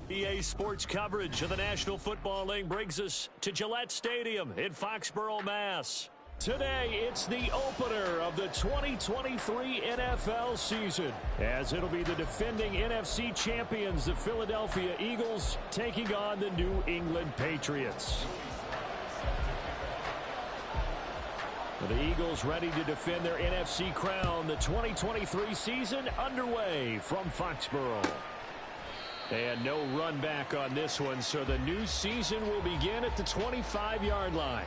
EA Sports coverage of the National Football League brings us to Gillette Stadium in Foxborough, Mass. Today, it's the opener of the 2023 NFL season, as it'll be the defending NFC champions, the Philadelphia Eagles, taking on the New England Patriots. The Eagles ready to defend their NFC crown. The 2023 season underway from Foxborough. And no run back on this one, so the new season will begin at the 25-yard line.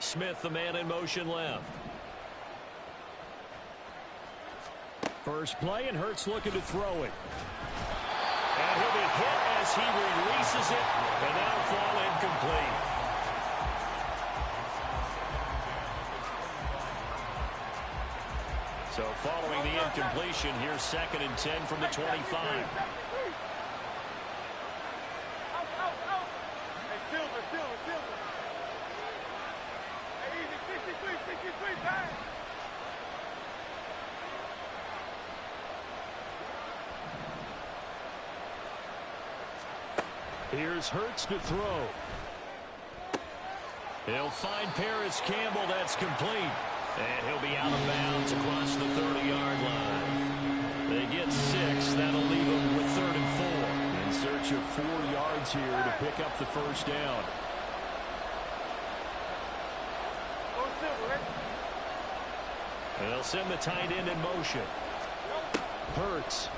Smith, the man in motion left. First play, and Hurts looking to throw it. And he'll be hit as he releases it, and that'll fall incomplete. So following the incompletion, here's 2nd and 10 from the 25. Here's Hurts to throw. He'll find Paris Campbell. That's complete. And he'll be out of bounds across the 30-yard line. They get 6. That'll leave them with 3rd and 4. In search of 4 yards here to pick up the first down. And they'll send the tight end in motion. Hurts.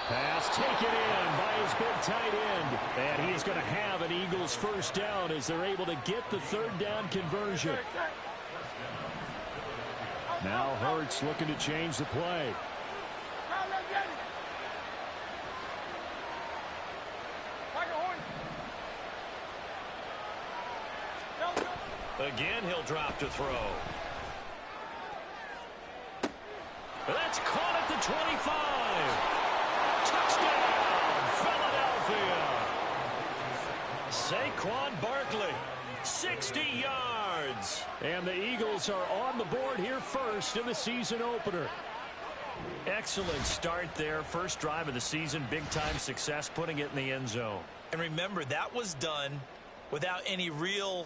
Pass taken in by his big tight end. And he's going to have an Eagles first down as they're able to get the 3rd down conversion. Now Hurts looking to change the play. Again, he'll drop to throw. That's caught at the 25. Touchdown, Philadelphia. Saquon Barkley, 60 yards. And the Eagles are on the board here first in the season opener. Excellent start there. First drive of the season, big-time success, putting it in the end zone. And remember, that was done without any real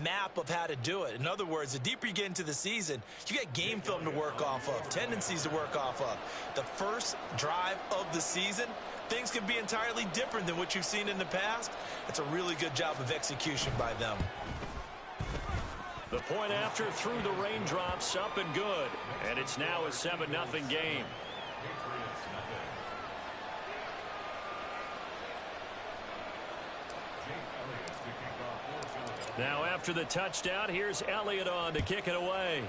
map of how to do it. In other words, the deeper you get into the season, you got game film to work off of, tendencies to work off of. The first drive of the season, things can be entirely different than what you've seen in the past. It's a really good job of execution by them. The point after through the raindrops, up and good. And it's now a 7-0 game. Now after the touchdown, here's Elliott on to kick it away.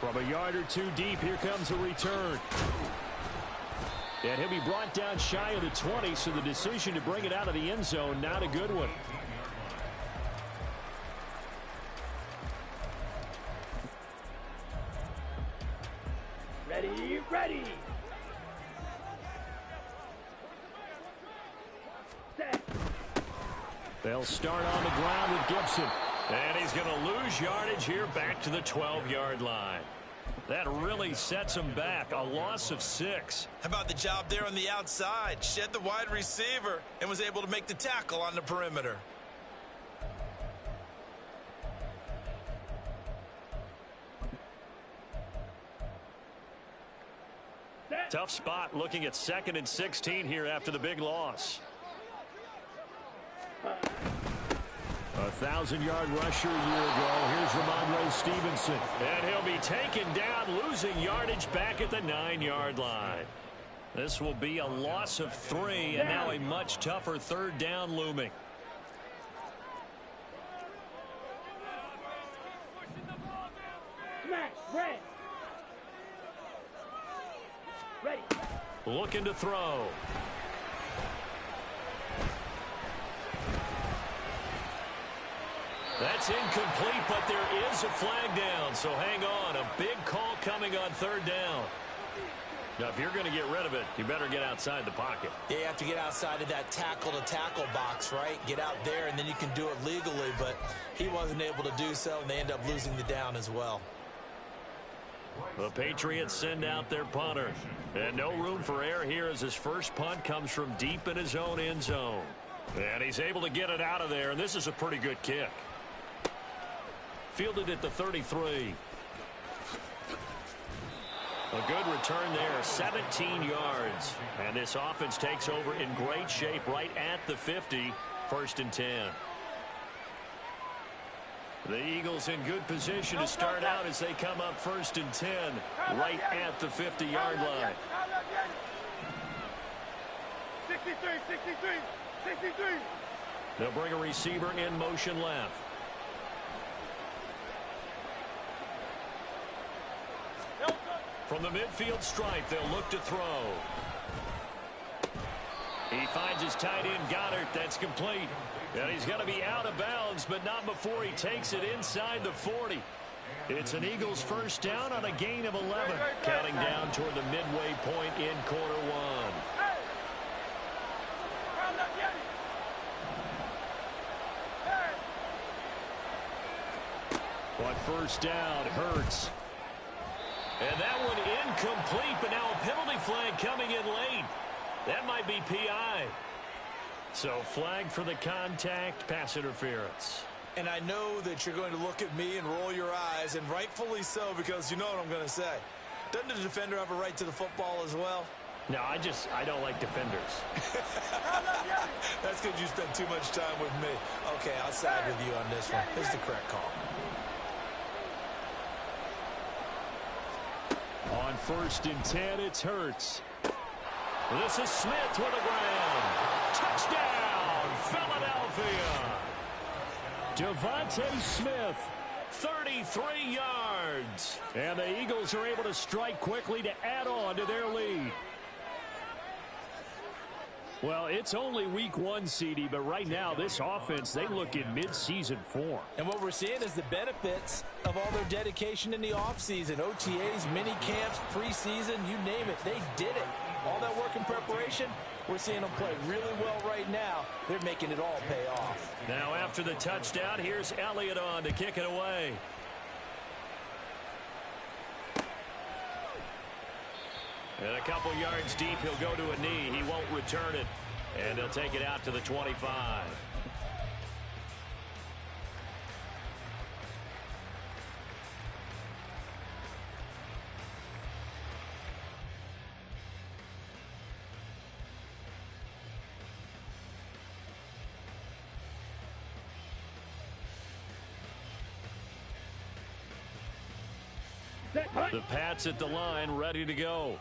From a yard or two deep, here comes a return. And he'll be brought down shy of the 20, so the decision to bring it out of the end zone, not a good one. Ready. They'll start on the ground with Gibson. And he's going to lose yardage here back to the 12-yard line. That really sets him back. A loss of 6. How about the job there on the outside? Shed the wide receiver and was able to make the tackle on the perimeter. Tough spot looking at 2nd and 16 here after the big loss. A 1,000-yard rusher a year ago. Here's Ramondre Stevenson. And he'll be taken down, losing yardage back at the 9-yard line. This will be a loss of 3, and now a much tougher 3rd down looming. Ready. Looking to throw. That's incomplete, but there is a flag down, so hang on. A big call coming on third down. Now, if you're going to get rid of it, you better get outside the pocket. Yeah, you have to get outside of that tackle-to-tackle box, right? Get out there, and then you can do it legally, but he wasn't able to do so, and they end up losing the down as well. The Patriots send out their punter. And no room for error here as his first punt comes from deep in his own end zone. And he's able to get it out of there, and this is a pretty good kick. Fielded at the 33. A good return there, 17 yards. And this offense takes over in great shape right at the 50, 1st and 10. The Eagles in good position to start out as they come up 1st and 10, right at the 50-yard line. 63, 63, 63. They'll bring a receiver in motion left. From the midfield stripe, they'll look to throw. He finds his tight end, Goddard. That's complete. And he's got to be out of bounds, but not before he takes it inside the 40. It's an Eagles first down on a gain of 11. Counting down toward the midway point in quarter one. On first down, Hurts. And that one incomplete, but now a penalty flag coming in late. That might be PI. So flag for the contact, pass interference. And I know that you're going to look at me and roll your eyes, and rightfully so, because you know what I'm going to say. Doesn't the defender have a right to the football as well? No, I don't like defenders. That's because you spent too much time with me. Okay, I'll side with you on this one. This is the correct call. On 1st and 10, it's Hurts. This is Smith with a ground. Touchdown, Philadelphia. Devontae Smith, 33 yards. And the Eagles are able to strike quickly to add on to their lead. Well, it's only week 1, CD, but right now this offense, they look in mid-season form. And what we're seeing is the benefits of all their dedication in the offseason. OTAs, mini camps, preseason, you name it. They did it. All that work in preparation, we're seeing them play really well right now. They're making it all pay off. Now after the touchdown, here's Elliott on to kick it away. And a couple yards deep, he'll go to a knee. He won't return it. And they'll take it out to the 25. The Pats at the line, ready to go.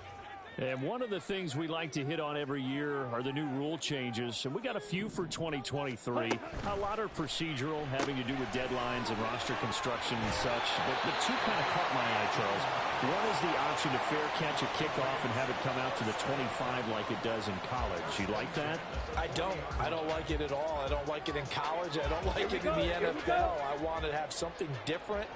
And one of the things we like to hit on every year are the new rule changes. And we got a few for 2023. A lot are procedural, having to do with deadlines and roster construction and such. But two kind of caught my eye, Charles. One is the option to fair catch a kickoff and have it come out to the 25 like it does in college. You like that? I don't. I don't like it at all. I don't like it in college. I don't like it in the NFL. I want to have something different.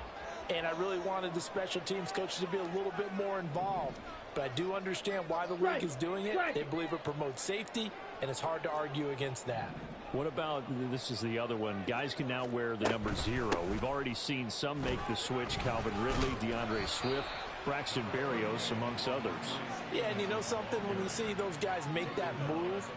And I really wanted the special teams coaches to be a little bit more involved. But I do understand why the league is doing it. They believe it promotes safety, and it's hard to argue against that. What about, this is the other one, guys can now wear the number 0. We've already seen some make the switch, Calvin Ridley, DeAndre Swift, Braxton Berrios, amongst others. Yeah, and you know something? When you see those guys make that move,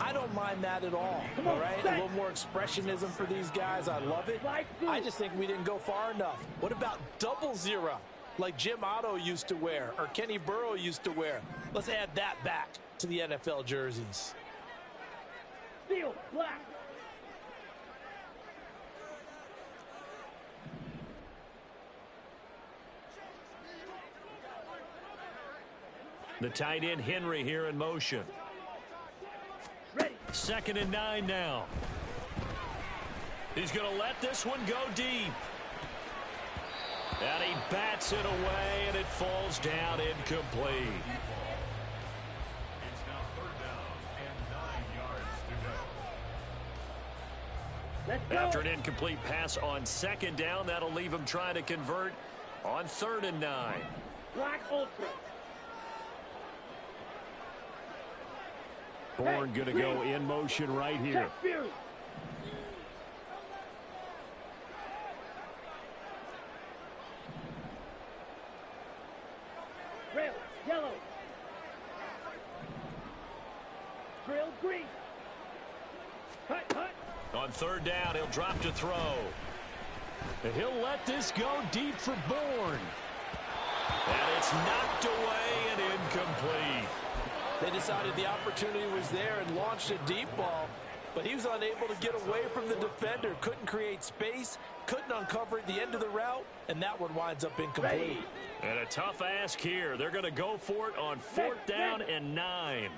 I don't mind that at all, all right? A little more expressionism for these guys. I love it. I just think we didn't go far enough. What about 00, like Jim Otto used to wear or Kenny Burrow used to wear? Let's add that back to the NFL jerseys. Steel, black. The tight end Henry here in motion. Ready. 2nd and 9 now. He's going to let this one go deep. And he bats it away, and it falls down incomplete. It's now 3rd down and 9 yards to go. Let's go. After an incomplete pass on 2nd down, that'll leave him trying to convert on 3rd and 9. Black Ultra. Bourne going to go in motion right here. Check Fury. Rail, yellow. Drill, green. Hut, hut. On 3rd down, he'll drop to throw. And he'll let this go deep for Bourne. And it's knocked away and incomplete. They decided the opportunity was there and launched a deep ball, but he was unable to get away from the defender, couldn't create space, couldn't uncover the end of the route, and that one winds up incomplete. And a tough ask here. They're going to go for it on 4th down and 9.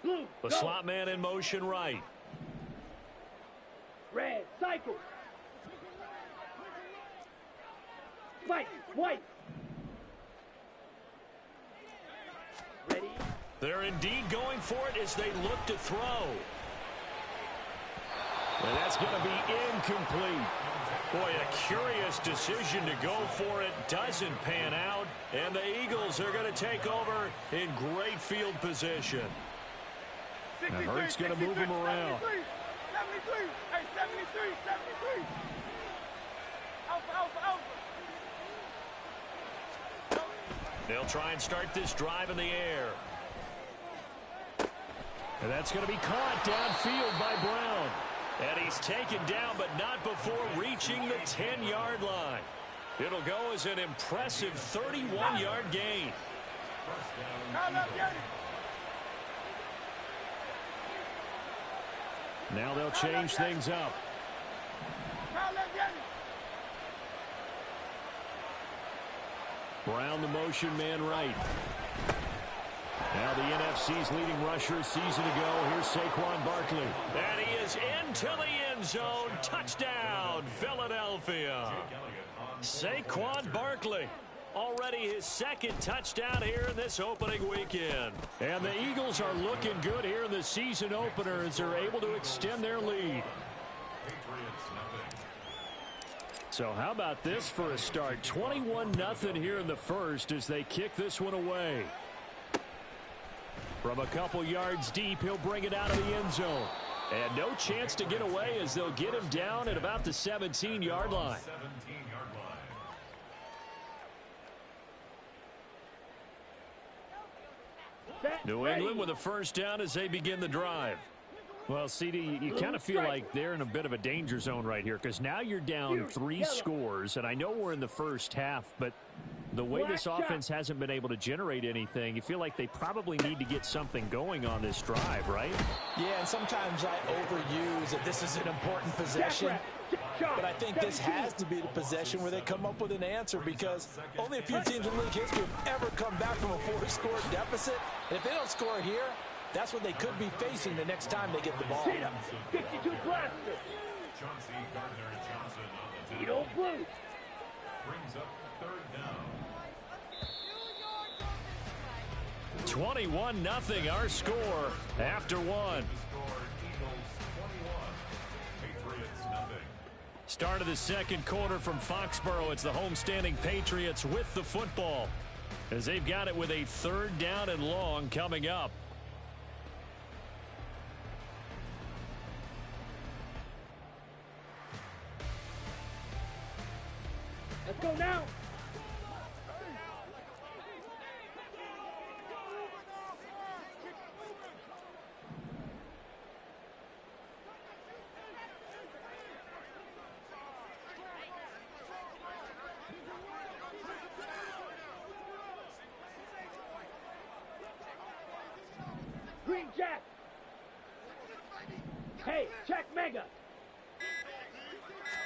Blue, The go. slot man in motion right. Red, cycle. White, white. Ready. They're indeed going for it as they look to throw. And that's going to be incomplete. Boy, a curious decision to go for it. Doesn't pan out. And the Eagles are going to take over in great field position. Now Hurts going to move him around. 73. Hey, 73. Alpha, alpha, alpha. They'll try and start this drive in the air. And that's going to be caught downfield by Brown. And he's taken down, but not before reaching the 10-yard line. It'll go as an impressive 31-yard gain. Now they'll change things up. Brown, the motion man right. Now the NFC's leading rusher a season ago. Here's Saquon Barkley. And he is into the end zone. Touchdown, Philadelphia. Saquon Barkley. Already his 2nd touchdown here in this opening weekend. And the Eagles are looking good here in the season opener as they're able to extend their lead. So how about this for a start? 21-0 here in the first as they kick this one away. From a couple yards deep, he'll bring it out of the end zone. And no chance to get away as they'll get him down at about the 17-yard line. New England with a 1st down as they begin the drive. Well, CD, you kind of feel like they're in a bit of a danger zone right here because now you're down 3 scores, and I know we're in the first half, but the way this offense hasn't been able to generate anything, you feel like they probably need to get something going on this drive, right? Yeah, and sometimes I overuse that this is an important possession, but I think this has to be the possession where they come up with an answer because only a few teams in league history have ever come back from a 4-score deficit, and if they don't score here, that's what they could be facing the next time they get the ball. 52 blaster. Edo blue. Brings up 3rd down. 21-0 our score after one. Start of the 2nd quarter from Foxborough. It's the homestanding Patriots with the football as they've got it with a 3rd down and long coming up. Let's go now. Green Jack. Hey, check Mega.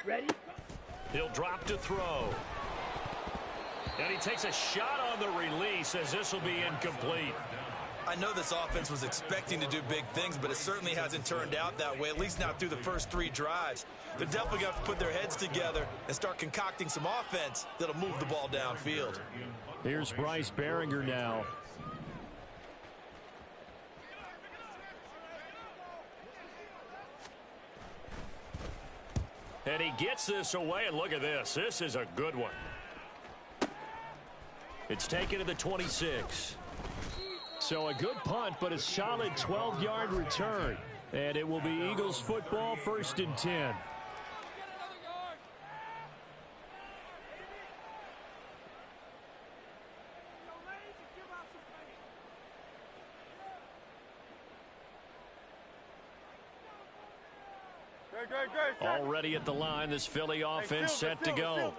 Ready? He'll drop to throw. And he takes a shot on the release as this will be incomplete. I know this offense was expecting to do big things, but it certainly hasn't turned out that way, at least not through the first 3 drives. They're definitely going to have to put their heads together and start concocting some offense that'll move the ball downfield. Here's Bryce Behringer now. And he gets this away, and look at this. This is a good one. It's taken to the 26. So a good punt, but a solid 12-yard return. And it will be Eagles football, 1st and 10. Already at the line, this Philly offense set to go.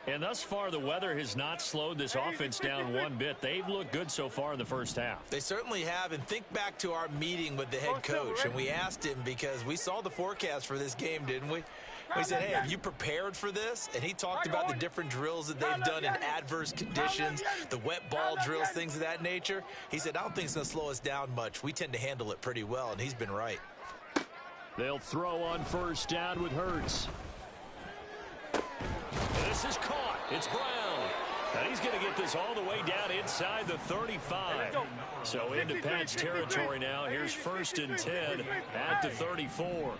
And thus far, the weather has not slowed this offense down one bit. They've looked good so far in the first half. They certainly have. And think back to our meeting with the head coach. And we asked him, because we saw the forecast for this game, didn't we? We said, hey, have you prepared for this? And he talked about the different drills that they've done in adverse conditions, the wet ball drills, things of that nature. He said, I don't think it's going to slow us down much. We tend to handle it pretty well, and he's been right. They'll throw on 1st down with Hurts. This is caught. It's Brown. And he's going to get this all the way down inside the 35. So into Pat's territory now. Here's 1st and 10 at the 34.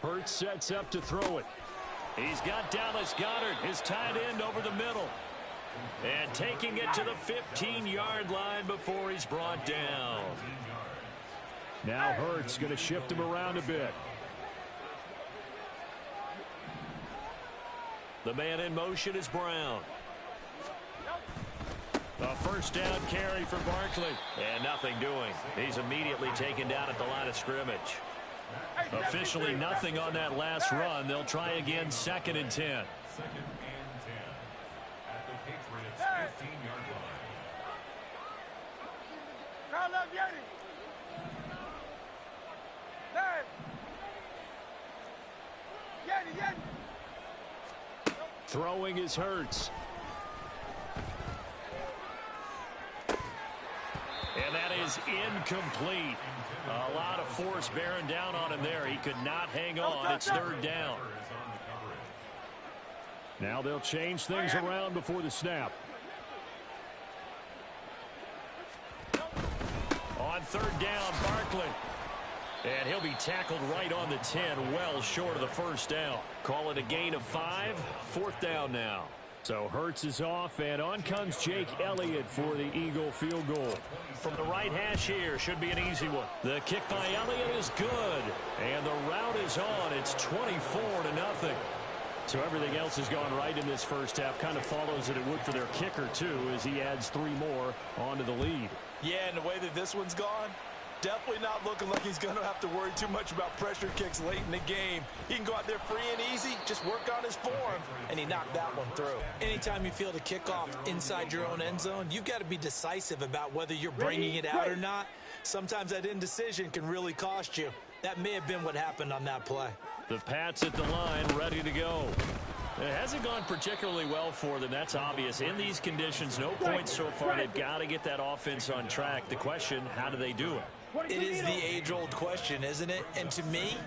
Hurts sets up to throw it. He's got Dallas Goedert, his tight end, over the middle. And taking it to the 15-yard line before he's brought down. Now Hurts going to shift him around a bit. The man in motion is Brown. A 1st down carry for Barkley. And nothing doing. He's immediately taken down at the line of scrimmage. Officially nothing on that last run. They'll try again, 2nd and 10. 2nd and 10 at the Patriots' 15-yard line. Throwing is Hurts. And that is incomplete. A lot of force bearing down on him there. He could not hang on. It's 3rd down. Now they'll change things around before the snap. On 3rd down, Barkley. And he'll be tackled right on the 10, well short of the 1st down. Call it a gain of 5, 4th down now. So Hurts is off, and on comes Jake Elliott for the Eagle field goal. From the right hash here, should be an easy one. The kick by Elliott is good, and the route is on. It's 24-0. So everything else has gone right in this first half. Kind of follows that it would for their kicker, too, as he adds 3 more onto the lead. Yeah, and the way that this one's gone, definitely not looking like he's going to have to worry too much about pressure kicks late in the game. He can go out there free and easy, just work on his form, and he knocked that one through. Anytime you feel the kickoff inside your own end zone, you've got to be decisive about whether you're bringing it out or not. Sometimes that indecision can really cost you. That may have been what happened on that play. The Pats at the line, ready to go. It hasn't gone particularly well for them. That's obvious. In these conditions, no points so far. They've got to get that offense on track. The question, how do they do it? It is the age-old question, isn't it? And to me,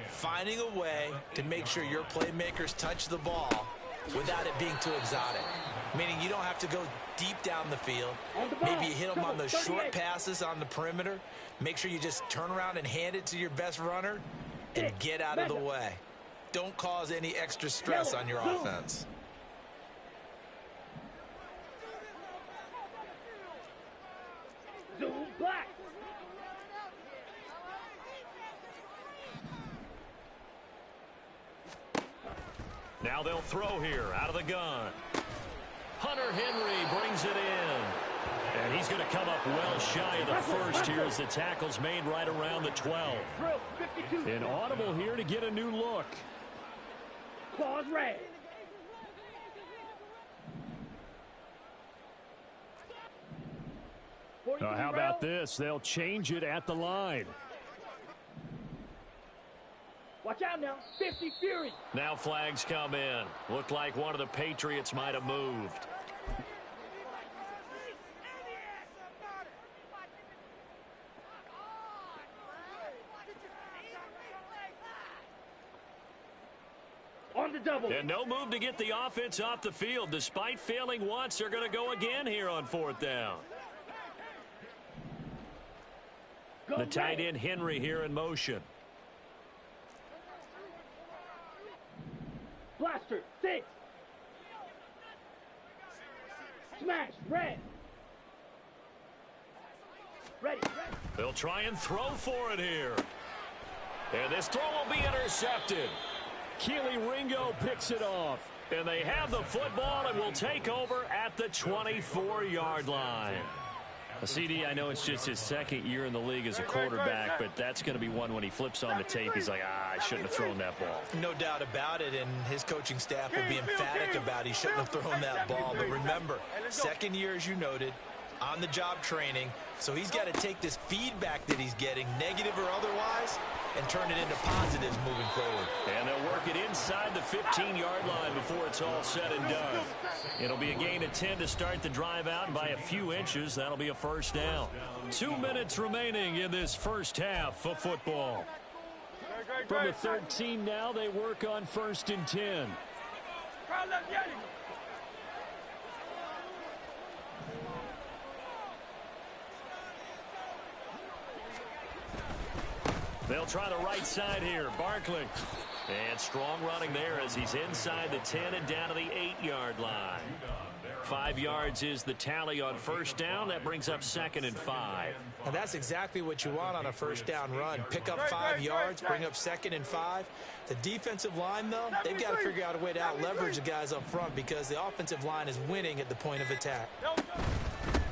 finding a way to make sure your playmakers touch the ball without it being too exotic. Meaning you don't have to go deep down the field. Maybe you hit them on those short passes on the perimeter. Make sure you just turn around and hand it to your best runner and get out of the way. Don't cause any extra stress on your offense. Zoom black. Now they'll throw here out of the gun. Hunter Henry brings it in. And he's going to come up well shy of the first here as the tackle's made right around the 12. An audible here to get a new look. Claws red. How about this? They'll change it at the line. Watch out now. 50 Fury. Now flags come in. Looked like one of the Patriots might have moved. the double. And no move to get the offense off the field. Despite failing once, they're going to go again here on 4th down. The tight end Henry here in motion. Blaster, 6. Smash, red. Ready. They'll try and throw for it here. And this throw will be intercepted. Keely Ringo picks it off. And they have the football and will take over at the 24-yard line. CD, I know it's just his 2nd year in the league as a quarterback, but that's going to be one when he flips on the tape. He's like, I shouldn't have thrown that ball. No doubt about it, and his coaching staff will be emphatic about he shouldn't have thrown that ball. But remember, 2nd year, as you noted, on-the-job training, so he's got to take this feedback that he's getting, negative or otherwise, and turn it into positives moving forward. And they'll work it inside the 15-yard line before it's all said and done. It'll be a gain of 10 to start the drive out, and by a few inches, that'll be a 1st down. 2 minutes remaining in this first half of football. From the 13 now, they work on 1st and 10. They'll try the right side here. Barkley. And strong running there as he's inside the 10 and down to the 8-yard line. 5 yards is the tally on 1st down. That brings up 2nd and 5. And that's exactly what you want on a 1st down run. Pick up 5 yards, bring up 2nd and 5. The defensive line, though, they've got to figure out a way to out-leverage the guys up front because the offensive line is winning at the point of attack.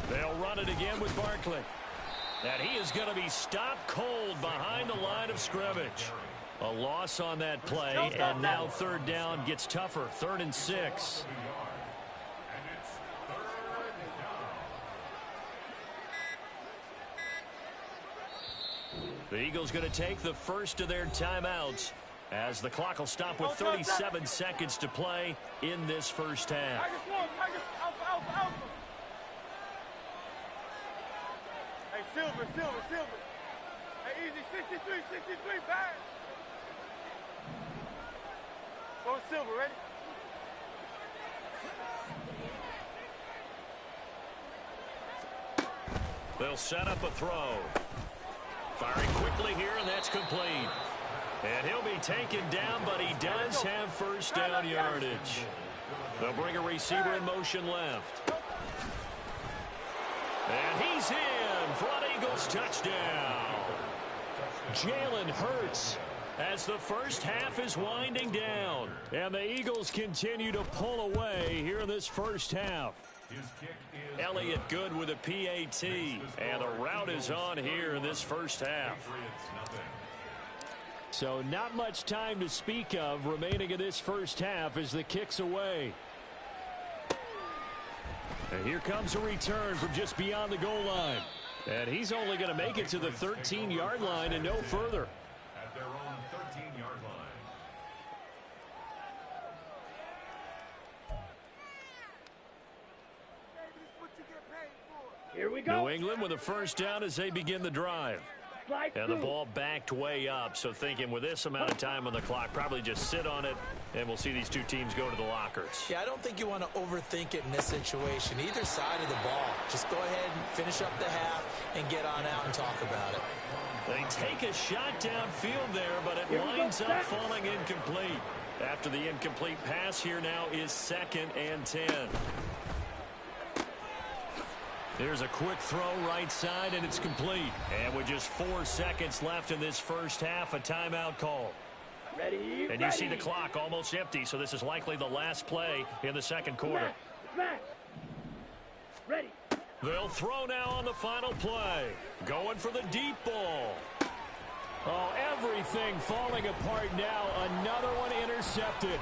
They'll run it again with Barkley. And he is going to be stopped cold behind the line of scrimmage. A loss on that play, and now 3rd down gets tougher. 3rd and 6. The Eagles going to take the first of their timeouts as the clock will stop with 37 seconds to play in this first half. Silver. Hey, easy, 63, back. Go Silver, ready? They'll set up a throw. Firing quickly here, and that's complete. And he'll be taken down, but he does have 1st down yardage. They'll bring a receiver in motion left. And he's in. Front Eagles touchdown. Jalen Hurts as the first half is winding down. And the Eagles continue to pull away here in this first half. Elliott good with a PAT. And the route is on here in this first half. So not much time to speak of remaining in this first half as the kick's away. And here comes a return from just beyond the goal line. And he's only going to make it to the 13-yard line and no further. At their own 13-yard line. Here we go. New England with a 1st down as they begin the drive. And the ball backed way up, so thinking with this amount of time on the clock, probably just sit on it, and we'll see these two teams go to the lockers. Yeah, I don't think you want to overthink it in this situation. Either side of the ball. Just go ahead and finish up the half and get on out and talk about it. They take a shot downfield there, but it winds up falling incomplete. After the incomplete pass, here now is 2nd and 10. There's a quick throw right side, and it's complete. And with just 4 seconds left in this first half, a timeout call. Ready, and you see the clock almost empty, so this is likely the last play in the 2nd quarter. Smash. Ready. They'll throw now on the final play. Going for the deep ball. Oh, everything falling apart now. Another one intercepted.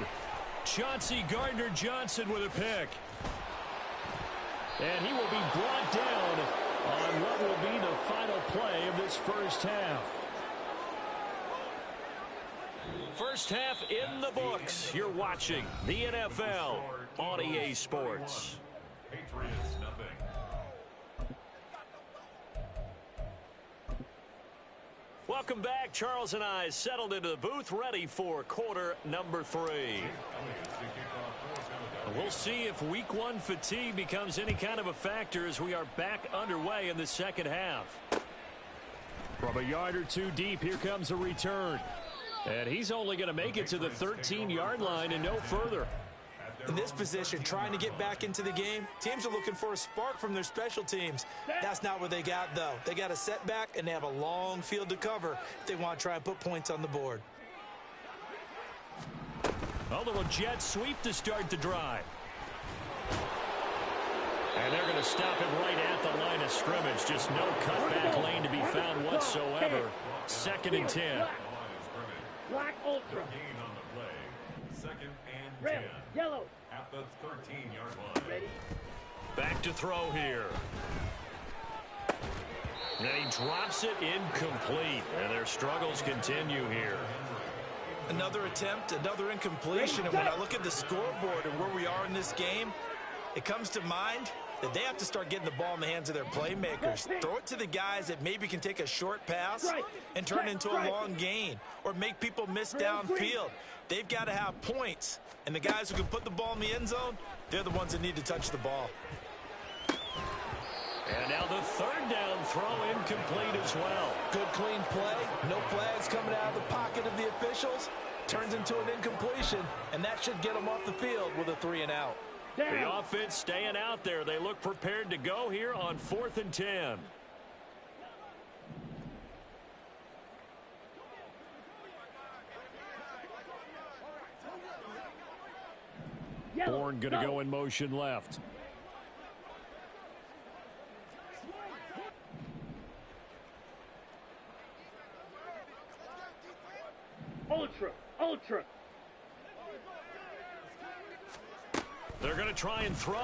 Chauncey Gardner-Johnson with a pick. And he will be brought down on what will be the final play of this first half. First half in the books. You're watching the NFL on EA Sports. Patriots, nothing. Welcome back. Charles and I settled into the booth, ready for quarter number 3. We'll see if week 1 fatigue becomes any kind of a factor as we are back underway in the second half. From a yard or two deep, here comes a return. And he's only going to make it to the 13-yard line and no further. In this position, trying to get back into the game, teams are looking for a spark from their special teams. That's not what they got, though. They got a setback, and they have a long field to cover if they want to try and put points on the board. A little jet sweep to start the drive. And they're going to stop it right at the line of scrimmage. Just no cutback lane to be found whatsoever. 2nd and 10. Black ultra. Gain on the play. 2nd and 10. Red, yellow. At the 13-yard line. Ready. Back to throw here. And he drops it incomplete. And their struggles continue here. Another attempt, another incompletion. And when I look at the scoreboard and where we are in this game, it comes to mind that they have to start getting the ball in the hands of their playmakers. Throw it to the guys that maybe can take a short pass and turn it into a long gain or make people miss downfield. They've got to have points. And the guys who can put the ball in the end zone, they're the ones that need to touch the ball. And now the 3rd down throw incomplete as well. Good clean play. No flags coming out of the pocket of the officials. Turns into an incompletion, and that should get them off the field with a 3-and-out. The offense staying out there. They look prepared to go here on 4th and 10. Bourne going to go in motion left. Ultra, ultra. They're going to try and throw.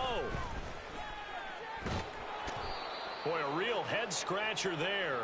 Boy, a real head scratcher there.